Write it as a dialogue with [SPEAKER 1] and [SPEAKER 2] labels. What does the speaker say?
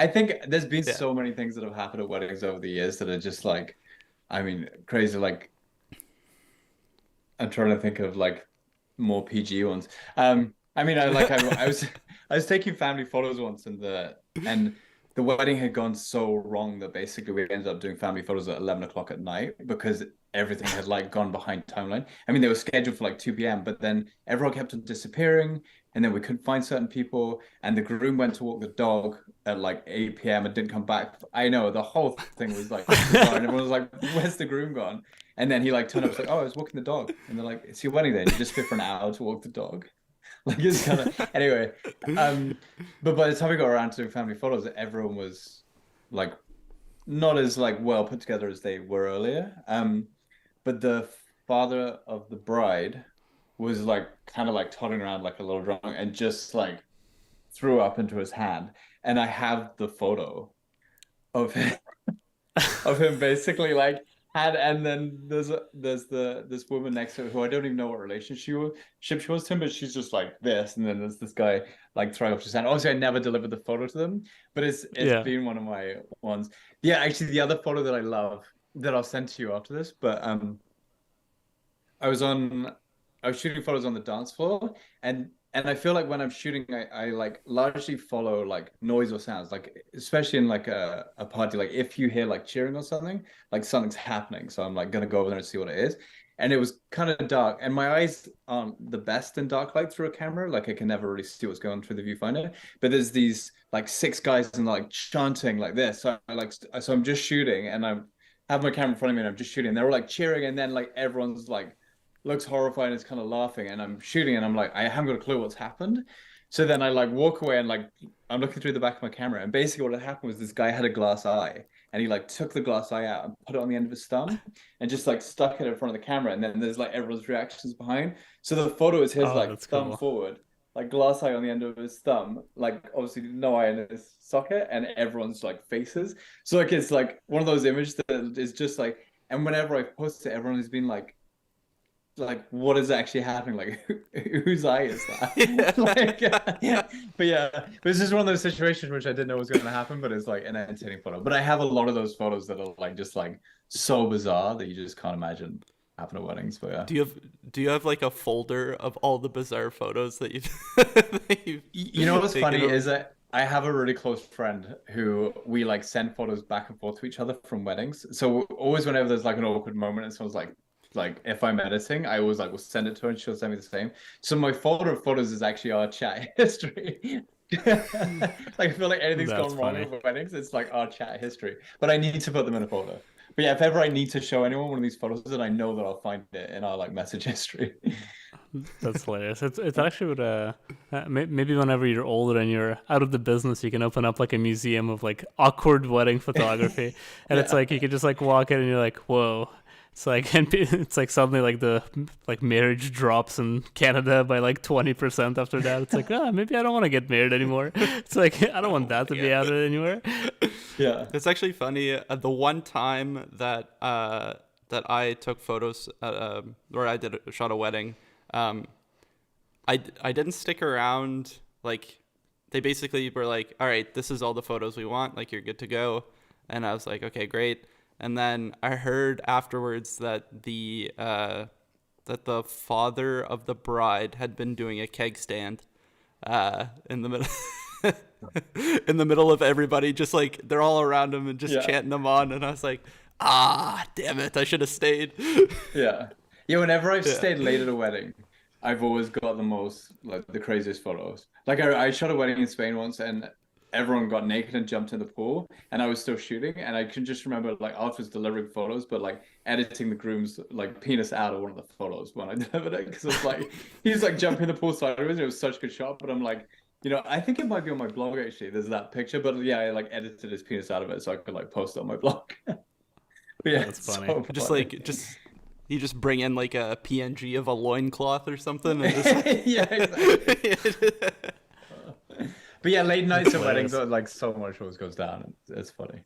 [SPEAKER 1] I think there's been
[SPEAKER 2] Yeah.
[SPEAKER 1] so many things that have happened at weddings over the years that are just like, I mean, crazy. Like, I'm trying to think of like more PG ones. I mean, I was I was taking family photos once, and the wedding had gone so wrong that basically we ended up doing family photos at 11 o'clock at night because everything had like gone behind timeline. I mean, they were scheduled for like 2 p.m., but then everyone kept on disappearing, and then we couldn't find certain people, and the groom went to walk the dog at like 8 p.m. and didn't come back. I know the whole thing was like bizarre, and everyone was like, "Where's the groom gone?" And then he like turned up, was like, "Oh, I was walking the dog," and they're like, "It's your wedding day. And you just fit for an hour to walk the dog." Like it's kind of anyway. Um, but by the time we got around to doing family photos, everyone was like not as like well put together as they were earlier. But the father of the bride was like kind of like toddling around like a little drunk and just like threw up into his hand. And I have the photo of him of him basically like had and then there's this woman next to her who I don't even know what relationship she was to him, but she's just like this, and then there's this guy like throwing up his hand. Obviously, I never delivered the photo to them, but it's
[SPEAKER 2] Yeah.
[SPEAKER 1] been one of my ones. Yeah, actually, the other photo that I love that I'll send to you after this, but I was on I was shooting photos on the dance floor, and I feel like when I'm shooting I like largely follow like noise or sounds, like especially in like a party, like if you hear like cheering or something, like something's happening, so I'm like gonna go over there and see what it is. And it was kind of dark, and my eyes aren't the best in dark light through a camera, like I can never really see what's going on through the viewfinder. But there's these like six guys and like chanting like this, so I'm just shooting, and I'm have my camera in front of me and I'm just shooting. They're all like cheering, and then like everyone's like looks horrified and is kind of laughing, and I'm shooting, and I'm like, I haven't got a clue what's happened. So then I like walk away and like I'm looking through the back of my camera, and basically what had happened was this guy had a glass eye, and he like took the glass eye out and put it on the end of his thumb and just like stuck it in front of the camera, and then there's like everyone's reactions behind. So the photo is his
[SPEAKER 2] Oh,
[SPEAKER 1] like
[SPEAKER 2] that's
[SPEAKER 1] thumb
[SPEAKER 2] cool.
[SPEAKER 1] forward, like glass eye on the end of his thumb, like obviously no eye in his socket, and everyone's like faces. So like it's like one of those images that is just like, and whenever I post it, everyone has been like what is actually happening, like whose eye is that? Like yeah, but yeah, but it's just one of those situations which I didn't know was going to happen, but it's like an entertaining photo. But I have a lot of those photos that are like just like so bizarre that you just can't imagine happen at weddings. But yeah,
[SPEAKER 2] Do you have do you have like a folder of all the bizarre photos that you've
[SPEAKER 1] you know what's
[SPEAKER 2] taken
[SPEAKER 1] funny
[SPEAKER 2] over?
[SPEAKER 1] is that I have a really close friend who we like send photos back and forth to each other from weddings. So always whenever there's like an awkward moment and someone's like if I'm editing, I always like will send it to her and she'll send me the same. So my folder of photos is actually our chat history. Like I feel like anything's
[SPEAKER 2] That's
[SPEAKER 1] gone wrong
[SPEAKER 2] funny.
[SPEAKER 1] with weddings, it's like our chat history. But I need to put them in a folder. But yeah, if ever I need to show anyone one of these photos, then I know that I'll find it in our like message history.
[SPEAKER 2] That's hilarious. It's actually what maybe whenever you're older and you're out of the business, you can open up like a museum of like awkward wedding photography, and it's
[SPEAKER 1] Yeah.
[SPEAKER 2] like you could just like walk in and you're like, whoa. It's like and it's like suddenly like the like marriage drops in Canada by like 20% after that. It's like maybe I don't want to get married anymore. It's like I don't want
[SPEAKER 1] Oh
[SPEAKER 2] that to be
[SPEAKER 1] man.
[SPEAKER 2] out there anywhere.
[SPEAKER 1] Yeah.
[SPEAKER 2] It's actually funny. The one time that I took photos where I did shot a wedding, um, I didn't stick around. Like they basically were like, "All right, this is all the photos we want. Like you're good to go," and I was like, "Okay, great." And then I heard afterwards that the father of the bride had been doing a keg stand in the middle in the middle of everybody, just like they're all around him and just
[SPEAKER 1] Yeah.
[SPEAKER 2] chanting them on. And I was like, ah, damn it, I should have stayed.
[SPEAKER 1] Yeah. Yeah, whenever I've
[SPEAKER 2] Yeah.
[SPEAKER 1] stayed late at a wedding, I've always got the most, like, the craziest photos. Like, I shot a wedding in Spain once, and everyone got naked and jumped in the pool, and I was still shooting. And I can just remember, like, I was delivering photos, but, like, editing the groom's, like, penis out of one of the photos when I delivered it. Because it was like, he's, like, jumping in the pool sideways, and it was such a good shot. But I'm like, I think it might be on my blog, actually. There's that picture. But yeah, I, like, edited his penis out of it so I could, like, post it on my blog. But yeah,
[SPEAKER 2] That's
[SPEAKER 1] it's
[SPEAKER 2] funny.
[SPEAKER 1] so
[SPEAKER 2] Just
[SPEAKER 1] funny.
[SPEAKER 2] like, just you just bring in like a PNG of a loincloth or something and just
[SPEAKER 1] Yeah, exactly. But yeah, late nights
[SPEAKER 2] that's
[SPEAKER 1] at weddings
[SPEAKER 2] hilarious.
[SPEAKER 1] are like so much always goes down. It's funny.